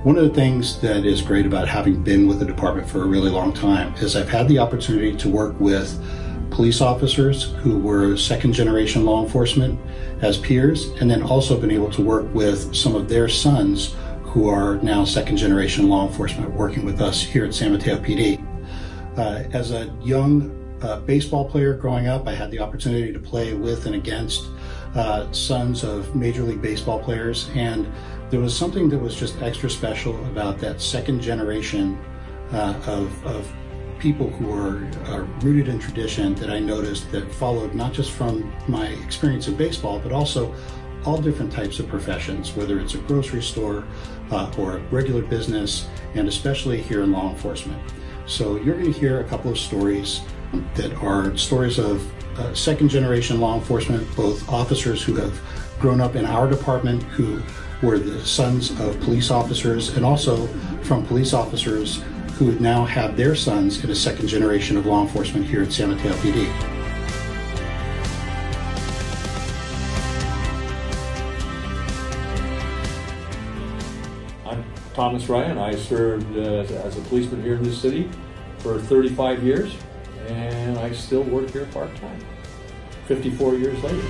One of the things that is great about having been with the department for a really long time is I've had the opportunity to work with police officers who were second generation law enforcement as peers, and then also been able to work with some of their sons who are now second generation law enforcement working with us here at San Mateo PD. As a young baseball player growing up, I had the opportunity to play with and against sons of Major League Baseball players, and there was something that was just extra special about that second generation of people who are rooted in tradition that I noticed that followed not just from my experience in baseball, but also all different types of professions, whether it's a grocery store or a regular business, and especially here in law enforcement. So you're going to hear a couple of stories that are stories of second generation law enforcement, both officers who have grown up in our department who were the sons of police officers, and also from police officers who now have their sons in a second generation of law enforcement here at San Mateo PD. I'm Thomas Ryan. I served as a policeman here in this city for 35 years, and I still work here part-time, 54 years later.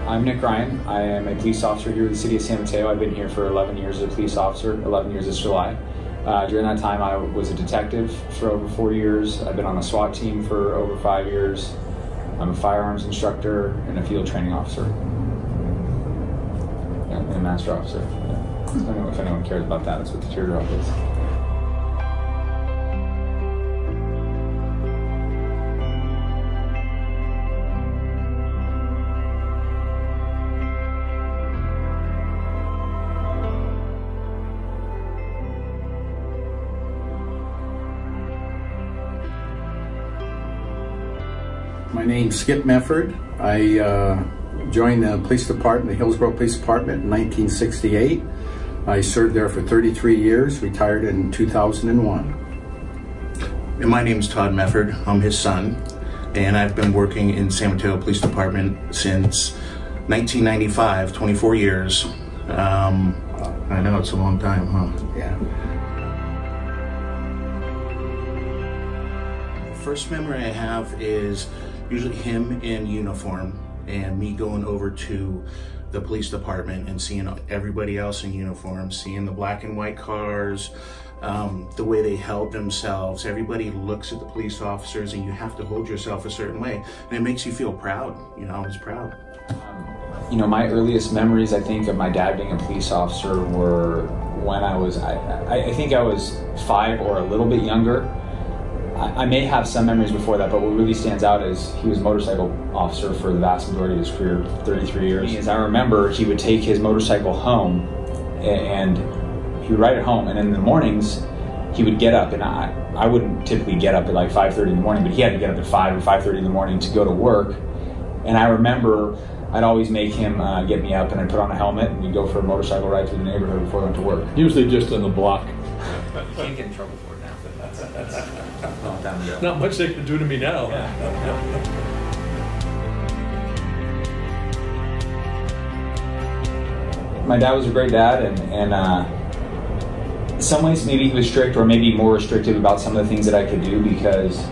I'm Nick Ryan. I am a police officer here in the city of San Mateo. I've been here for 11 years as a police officer, 11 years this July. During that time, I was a detective for over 4 years. I've been on a SWAT team for over 5 years. I'm a firearms instructor and a field training officer. Yeah, and a master officer. Yeah. I don't know if anyone cares about that. That's what the teardrop is. My name's Skip Mefford. I joined the police department, the Hillsborough Police Department in 1968. I served there for 33 years, retired in 2001. And my name's Todd Mefford. I'm his son, and I've been working in San Mateo Police Department since 1995, 24 years. I know, it's a long time, huh? Yeah. First memory I have is usually him in uniform and me going over to the police department and seeing everybody else in uniform, seeing the black and white cars, the way they held themselves. Everybody looks at the police officers and you have to hold yourself a certain way, and it makes you feel proud. You know, I was proud. You know, my earliest memories, I think, of my dad being a police officer were when I was, I think I was 5 or a little bit younger. I may have some memories before that, but what really stands out is he was a motorcycle officer for the vast majority of his career, 33 years. As I remember, he would take his motorcycle home and he would ride it home, and in the mornings he would get up, and I wouldn't typically get up at like 5:30 in the morning, but he had to get up at 5 or 5:30 in the morning to go to work. And I remember I'd always make him get me up, and I'd put on a helmet and we'd go for a motorcycle ride through the neighborhood before I went to work. Usually just on the block. You can't get in trouble for it now, but that's a long time ago. Not much they can do to me now. Yeah. My dad was a great dad, and in some ways maybe he was strict, or maybe more restrictive about some of the things that I could do, because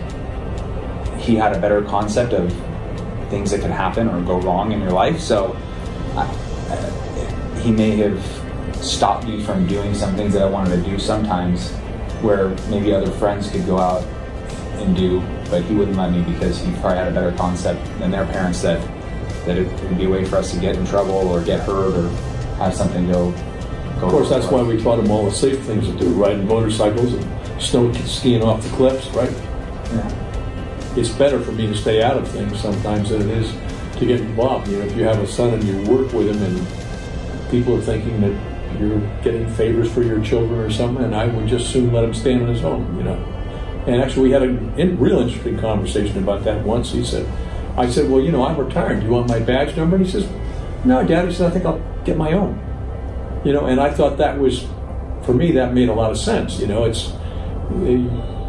he had a better concept of things that could happen or go wrong in your life. So he may have stopped me from doing some things that I wanted to do sometimes, where maybe other friends could go out and do, but he wouldn't let me because he probably had a better concept than their parents that it would be a way for us to get in trouble or get hurt or have something go. Of course, that's why we taught him all the safe things to do, riding motorcycles and snow skiing off the cliffs, right? Yeah. It's better for me to stay out of things sometimes than it is to get involved. You know, if you have a son and you work with him and people are thinking that you're getting favors for your children or something, and I would just soon let him stand on his own, you know. And actually we had a real interesting conversation about that once. I said, well, you know, I'm retired. Do you want my badge number? And he says, no, Dad. He said, I think I'll get my own. You know, and I thought that was, for me, that made a lot of sense. You know,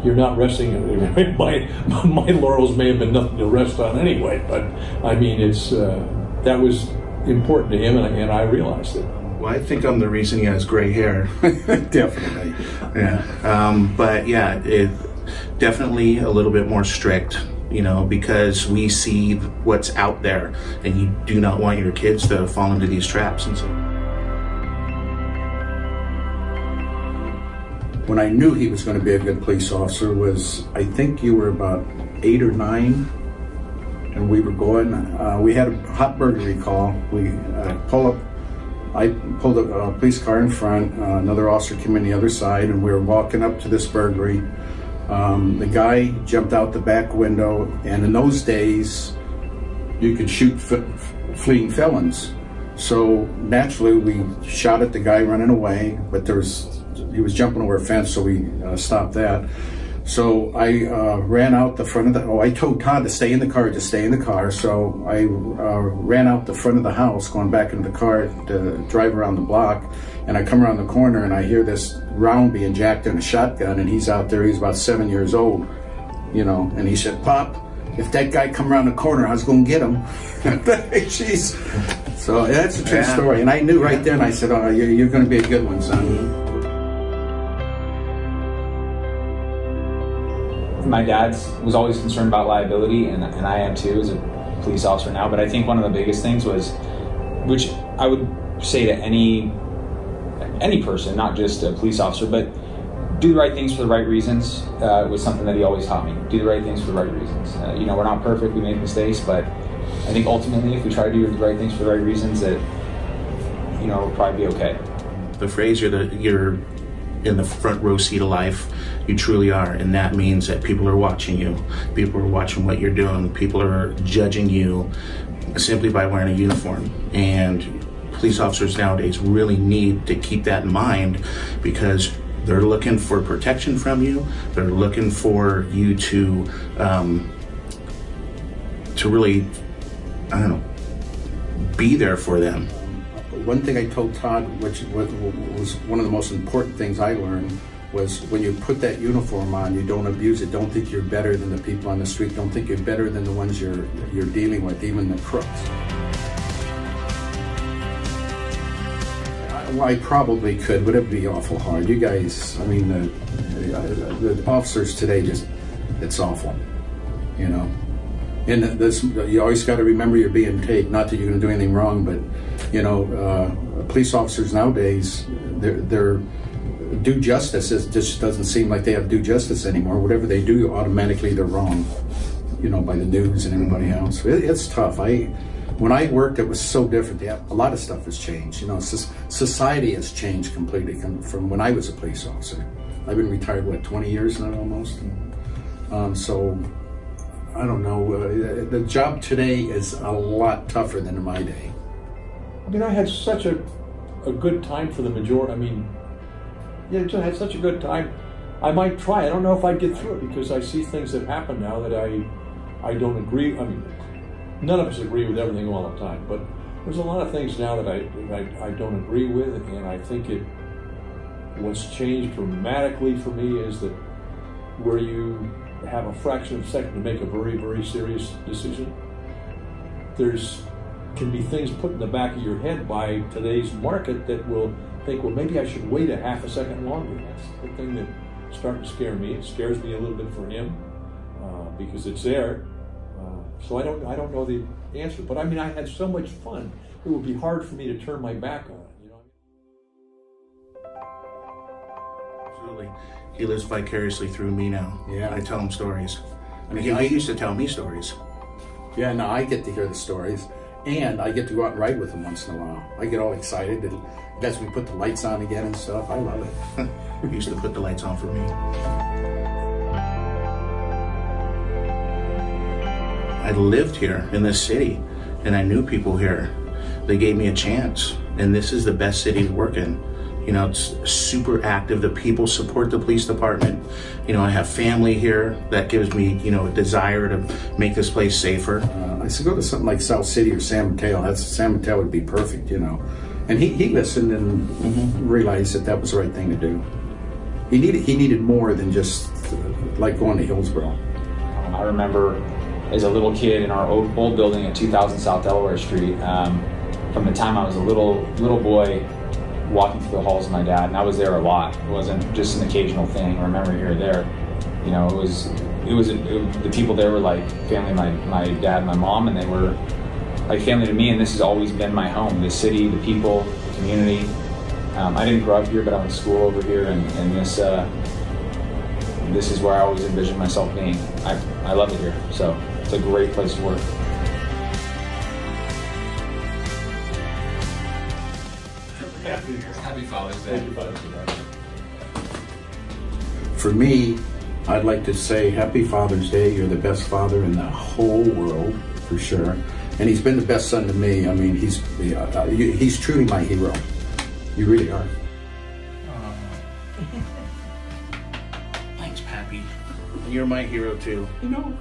you're not resting. My laurels may have been nothing to rest on anyway, but I mean, that was important to him, and I realized it. Well, I think I'm the reason he has gray hair. Definitely. Yeah. But yeah, it definitely a little bit more strict, you know, because we see what's out there, and you do not want your kids to fall into these traps. And so, when I knew he was going to be a good police officer was, I think you were about 8 or 9, and we were going, we had a hot burglary call. I pulled a police car in front, another officer came in the other side, and we were walking up to this burglary. The guy jumped out the back window, and in those days, you could shoot fleeing felons. So naturally, we shot at the guy running away, but he was jumping over a fence, so we stopped that. So I ran out the front of I told Todd to stay in the car, So I ran out the front of the house, going back into the car to drive around the block. And I come around the corner and I hear this round being jacked in a shotgun, and he's out there, he's about 7 years old, you know, and he said, "Pop, if that guy come around the corner, I was gonna get him." Jeez. So that's a true story. And I knew right then, I said, "Oh, you're gonna be a good one, son." My dad was always concerned about liability, and I am too as a police officer now, but I think one of the biggest things was, which I would say to any person, not just a police officer, but do the right things for the right reasons was something that he always taught me. Do the right things for the right reasons. You know, we're not perfect, we make mistakes, but I think ultimately if we try to do the right things for the right reasons, that, you know, we'll probably be okay. The phrase, you're in the front row seat of life, you truly are, and that means that people are watching you. People are watching what you're doing. People are judging you simply by wearing a uniform. And police officers nowadays really need to keep that in mind, because they're looking for protection from you. They're looking for you to really, I don't know, be there for them. One thing I told Todd, which was one of the most important things I learned, was when you put that uniform on, you don't abuse it. Don't think you're better than the people on the street. Don't think you're better than the ones you're dealing with, even the crooks. I probably could, but it'd be awful hard. You guys, I mean, the officers today, it's awful, you know. And you always got to remember you're being taped. Not that you're going to do anything wrong, but you know, police officers nowadays, they're due justice. It just doesn't seem like they have due justice anymore. Whatever they do, automatically they're wrong. You know, by the news and everybody else. It's tough. When I worked, it was so different. Yeah, a lot of stuff has changed. You know, society has changed completely from when I was a police officer. I've been retired, what, 20 years now almost? So, I don't know. The job today is a lot tougher than in my day. I mean, I had such a good time for the majority. I mean, yeah, I had such a good time. I might try. I don't know if I'd get through it, because I see things that happen now that I don't agree. I mean, none of us agree with everything all the time, but there's a lot of things now that I don't agree with, and I think what's changed dramatically for me is that where you have a fraction of a second to make a very, very serious decision, can be things put in the back of your head by today's market that will think, well, maybe I should wait a half a second longer. That's the thing that's starting to scare me. It scares me a little bit for him because it's there. So I don't know the answer, but I mean, I had so much fun. It would be hard for me to turn my back on it, you know? Absolutely. He lives vicariously through me now. Yeah. I tell him stories. I mean, he used to tell me stories. Yeah, no, I get to hear the stories, and I get to go out and ride with him once in a while. I get all excited. It lets me put the lights on again and stuff. I love it. He used to put the lights on for me. I lived here in this city, and I knew people here. They gave me a chance, and this is the best city to work in. You know, it's super active. The people support the police department. You know, I have family here that gives me, you know, a desire to make this place safer. I should go to something like South City or San Mateo. San Mateo would be perfect, you know. And he listened and realized that was the right thing to do. He needed more than just like going to Hillsborough. I remember as a little kid in our old building at 2000 South Delaware Street, from the time I was a little boy, walking through the halls of my dad, and I was there a lot. It wasn't just an occasional thing or a memory here or there. You know, it was the people there were like family. My dad and my mom, and they were like family to me. And this has always been my home: the city, the people, the community. I didn't grow up here, but I went to school over here, and this is where I always envisioned myself being. I love it here, so it's a great place to work. Happy Father's Day. Happy Father's Day. For me, I'd like to say Happy Father's Day. You're the best father in the whole world, for sure. And he's been the best son to me. I mean, he's truly my hero. You really are. Thanks, Pappy. You're my hero too. You know.